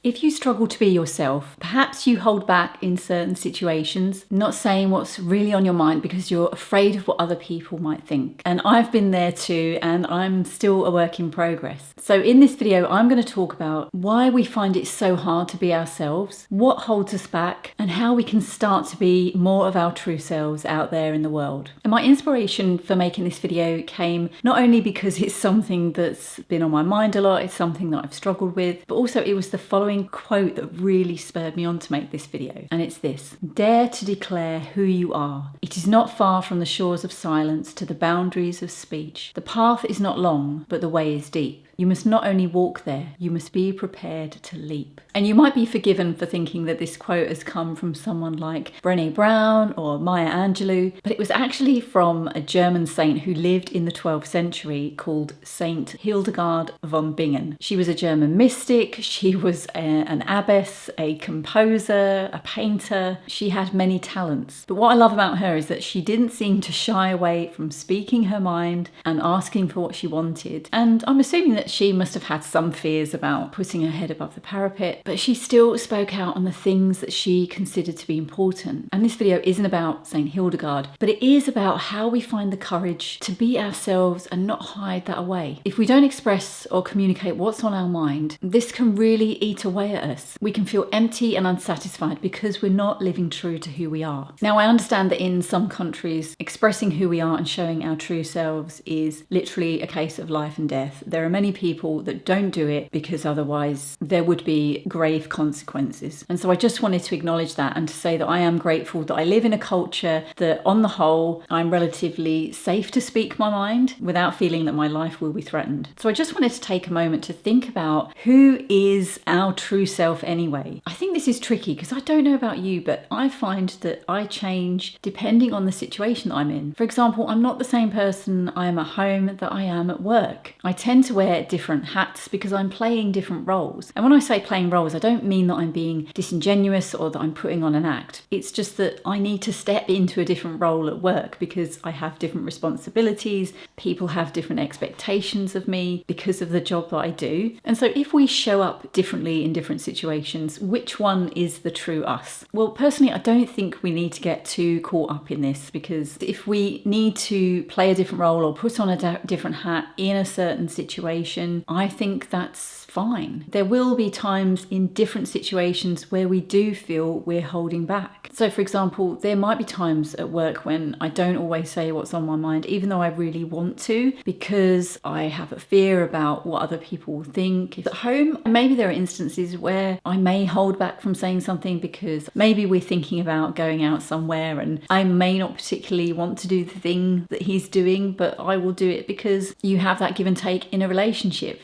If you struggle to be yourself, perhaps you hold back in certain situations, not saying what's really on your mind because you're afraid of what other people might think. And I've been there too, and I'm still a work in progress. So in this video, I'm going to talk about why we find it so hard to be ourselves, what holds us back, and how we can start to be more of our true selves out there in the world. And my inspiration for making this video came not only because it's something that's been on my mind a lot, it's something that I've struggled with, but also it was the following quote that really spurred me on to make this video. And it's this: dare to declare who you are. It is not far from the shores of silence to the boundaries of speech. The path is not long, but the way is deep. You must not only walk there, you must be prepared to leap. And you might be forgiven for thinking that this quote has come from someone like Brené Brown or Maya Angelou, but it was actually from a German saint who lived in the 12th century called Saint Hildegard von Bingen. She was a German mystic, she was an abbess, a composer, a painter. She had many talents. But what I love about her is that she didn't seem to shy away from speaking her mind and asking for what she wanted. And I'm assuming that she must have had some fears about putting her head above the parapet, but she still spoke out on the things that she considered to be important. And this video isn't about St. Hildegard, but it is about how we find the courage to be ourselves and not hide that away. If we don't express or communicate what's on our mind, this can really eat away at us. We can feel empty and unsatisfied because we're not living true to who we are. Now, I understand that in some countries, expressing who we are and showing our true selves is literally a case of life and death. There are many people that don't do it because otherwise there would be grave consequences. And so I just wanted to acknowledge that and to say that I am grateful that I live in a culture that on the whole, I'm relatively safe to speak my mind without feeling that my life will be threatened. So I just wanted to take a moment to think about who is our true self anyway. I think this is tricky because I don't know about you, but I find that I change depending on the situation I'm in. For example, I'm not the same person I am at home that I am at work. I tend to wear different hats because I'm playing different roles. And when I say playing roles, I don't mean that I'm being disingenuous or that I'm putting on an act. It's just that I need to step into a different role at work because I have different responsibilities. People have different expectations of me because of the job that I do. And so if we show up differently in different situations, which one is the true us? Well, personally, I don't think we need to get too caught up in this, because if we need to play a different role or put on a different hat in a certain situation, I think that's fine. There will be times in different situations where we do feel we're holding back. So for example, there might be times at work when I don't always say what's on my mind, even though I really want to, because I have a fear about what other people will think. At home, maybe there are instances where I may hold back from saying something because maybe we're thinking about going out somewhere and I may not particularly want to do the thing that he's doing, but I will do it because you have that give and take in a relationship.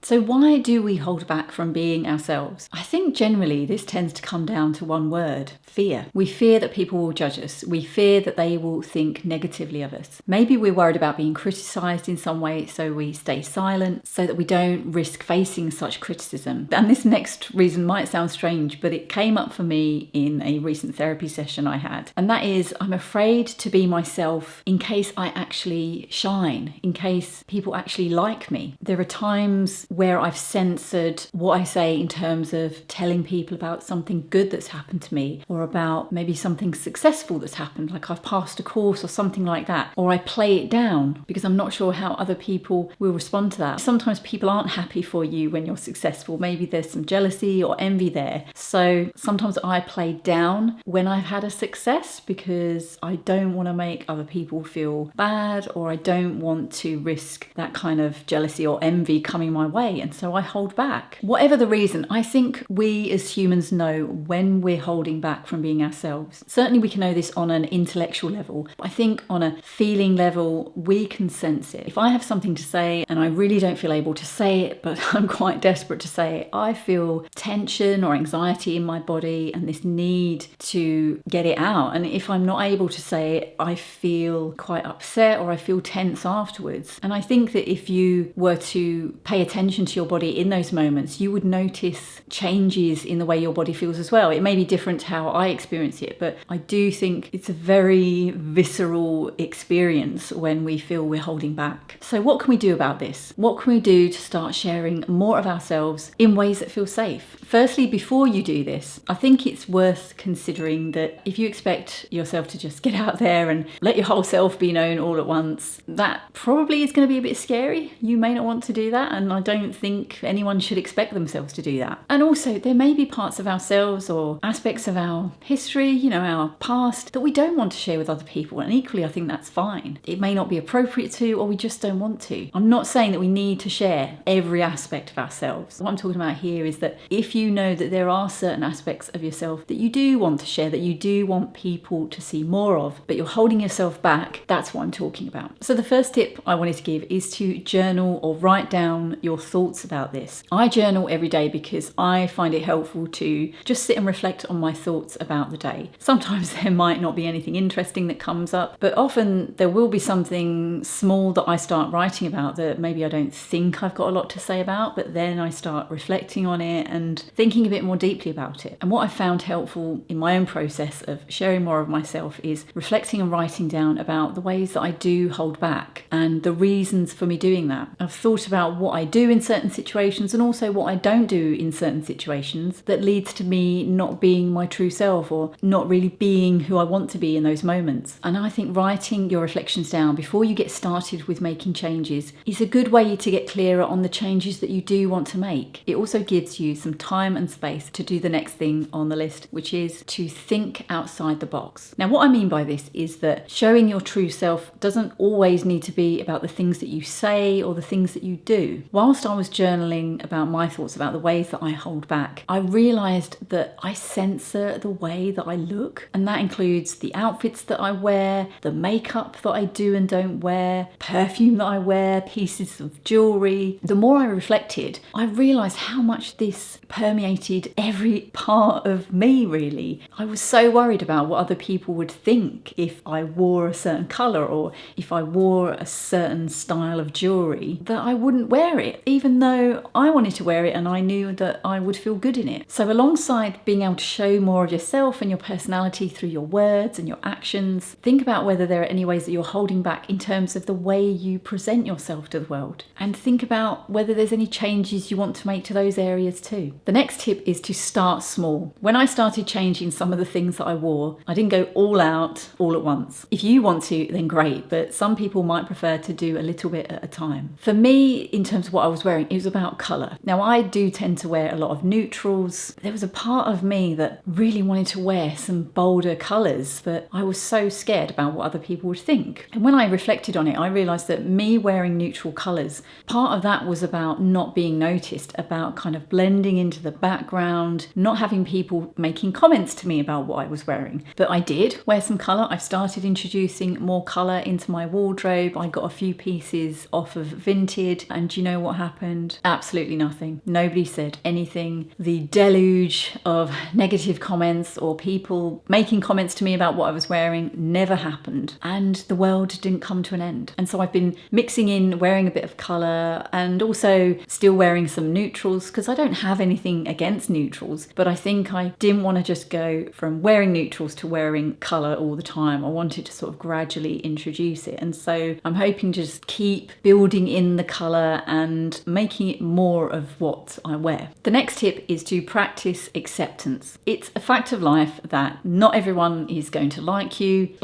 So why do we hold back from being ourselves? I think generally this tends to come down to one word: fear. We fear that people will judge us. We fear that they will think negatively of us. Maybe we're worried about being criticised in some way, so we stay silent so that we don't risk facing such criticism. And this next reason might sound strange, but it came up for me in a recent therapy session I had. And that is, I'm afraid to be myself in case I actually shine, in case people actually like me. There are times where I've censored what I say in terms of telling people about something good that's happened to me, or about maybe something successful that's happened, like I've passed a course or something like that, or I play it down because I'm not sure how other people will respond to that. Sometimes people aren't happy for you when you're successful. Maybe there's some jealousy or envy there. So sometimes I play down when I've had a success because I don't want to make other people feel bad, or I don't want to risk that kind of jealousy or envy coming my way. And so I hold back. Whatever the reason, I think we as humans know when we're holding back from being ourselves. Certainly we can know this on an intellectual level, but I think on a feeling level, we can sense it. If I have something to say and I really don't feel able to say it, but I'm quite desperate to say it, I feel tension or anxiety in my body and this need to get it out. And if I'm not able to say it, I feel quite upset or I feel tense afterwards. And I think that if you were to pay attention attention to your body in those moments, you would notice changes in the way your body feels as well. It may be different to how I experience it, but I do think it's a very visceral experience when we feel we're holding back. So what can we do about this? What can we do to start sharing more of ourselves in ways that feel safe? Firstly, before you do this, I think it's worth considering that if you expect yourself to just get out there and let your whole self be known all at once, that probably is going to be a bit scary. You may not want to do that, and I don't think anyone should expect themselves to do that. And also, there may be parts of ourselves or aspects of our history, our past, that we don't want to share with other people, and equally I think that's fine. It may not be appropriate to, or we just don't want to. I'm not saying that we need to share every aspect of ourselves. What I'm talking about here is that if you know that there are certain aspects of yourself that you do want to share, that you do want people to see more of, but you're holding yourself back, that's what I'm talking about. So the first tip I wanted to give is to journal or write down your thoughts about this. I journal every day because I find it helpful to just sit and reflect on my thoughts about the day. Sometimes there might not be anything interesting that comes up, but often there will be something small that I start writing about that maybe I don't think I've got a lot to say about, but then I start reflecting on it and thinking a bit more deeply about it. And what I found helpful in my own process of sharing more of myself is reflecting and writing down about the ways that I do hold back and the reasons for me doing that. I've thought about what I do in certain situations and also what I don't do in certain situations that leads to me not being my true self or not really being who I want to be in those moments. And I think writing your reflections down before you get started with making changes is a good way to get clearer on the changes that you do want to make. It also gives you some time and space to do the next thing on the list, which is to think outside the box. Now, what I mean by this is that showing your true self doesn't always need to be about the things that you say or the things that you do. Whilst I was journaling about my thoughts about the ways that I hold back, I realised that I censor the way that I look, and that includes the outfits that I wear, the makeup that I do and don't wear, perfume that I wear, pieces of jewellery. The more I reflected, I realised how much this permeated every part of me, really. I was so worried about what other people would think if I wore a certain colour or if I wore a certain style of jewellery, that I wouldn't wear it, even though I wanted to wear it and I knew that I would feel good in it. So alongside being able to show more of yourself and your personality through your words and your actions, think about whether there are any ways that you're holding back in terms of the way you present yourself to the world. And think about whether there's any changes you want to make to those areas too. The next tip is to start small. When I started changing some of the things that I wore, I didn't go all out all at once. If you want to, then great, but some people might prefer to do a little bit at a time. For me, in terms of what I was wearing, it was about colour. Now, I do tend to wear a lot of neutrals. There was a part of me that really wanted to wear some bolder colours, but I was so scared about what other people would think. And when I reflected on it, I realised that me wearing neutral colours, part of that was about not being noticed, about kind of blending into the background, not having people making comments to me about what I was wearing. But I did wear some colour. I've started introducing more colour into my wardrobe. I got a few pieces off of Vinted, and do you know what happened? Absolutely nothing. Nobody said anything. The deluge of negative comments or people making comments to me about what I was wearing never happened, and the world didn't come to an end. And so I've been mixing in wearing a bit of colour and also still wearing some neutrals, because I don't have anything against neutrals, but I think I didn't want to just go from wearing neutrals to wearing colour all the time. I wanted to sort of gradually introduce it, and so I'm hoping to just keep building in the colour and making it more of what I wear. The next tip is to practice acceptance. It's a fact of life that not everyone is going to like you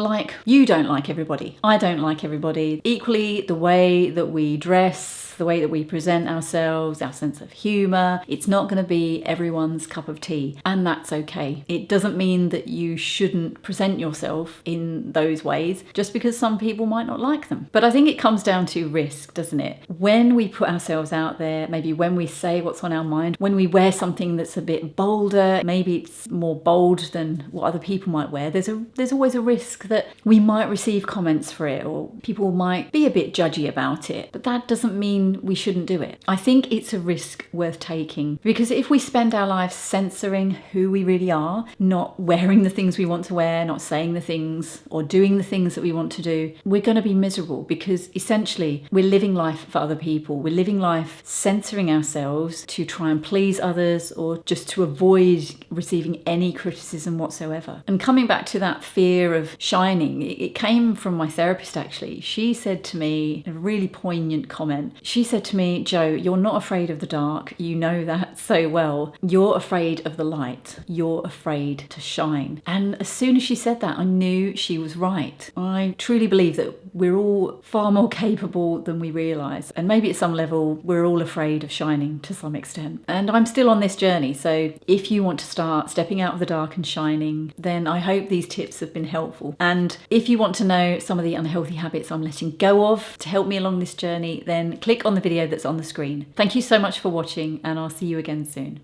don't like everybody. I don't like everybody. Equally, the way that we dress, the way that we present ourselves, our sense of humour, it's not going to be everyone's cup of tea, and that's okay. It doesn't mean that you shouldn't present yourself in those ways just because some people might not like them. But I think it comes down to risk, doesn't it? When we put ourselves out there, maybe when we say what's on our mind, when we wear something that's a bit bolder, maybe it's more bold than what other people might wear, there's always a risk that we might receive comments for it, or people might be a bit judgy about it. But that doesn't mean we shouldn't do it. I think it's a risk worth taking, because if we spend our lives censoring who we really are, not wearing the things we want to wear, not saying the things or doing the things that we want to do, we're going to be miserable, because essentially we're living life for other people. We're living life life centering ourselves to try and please others or just to avoid receiving any criticism whatsoever. And coming back to that fear of shining, it came from my therapist actually. She said to me a really poignant comment. She said to me, "Jo, you're not afraid of the dark. You know that so well. You're afraid of the light. You're afraid to shine." And as soon as she said that, I knew she was right. I truly believe that we're all far more capable than we realise. And maybe at some level, we're all afraid of shining to some extent. And I'm still on this journey. So if you want to start stepping out of the dark and shining, then I hope these tips have been helpful. And if you want to know some of the unhealthy habits I'm letting go of to help me along this journey, then click on the video that's on the screen. Thank you so much for watching, and I'll see you again soon.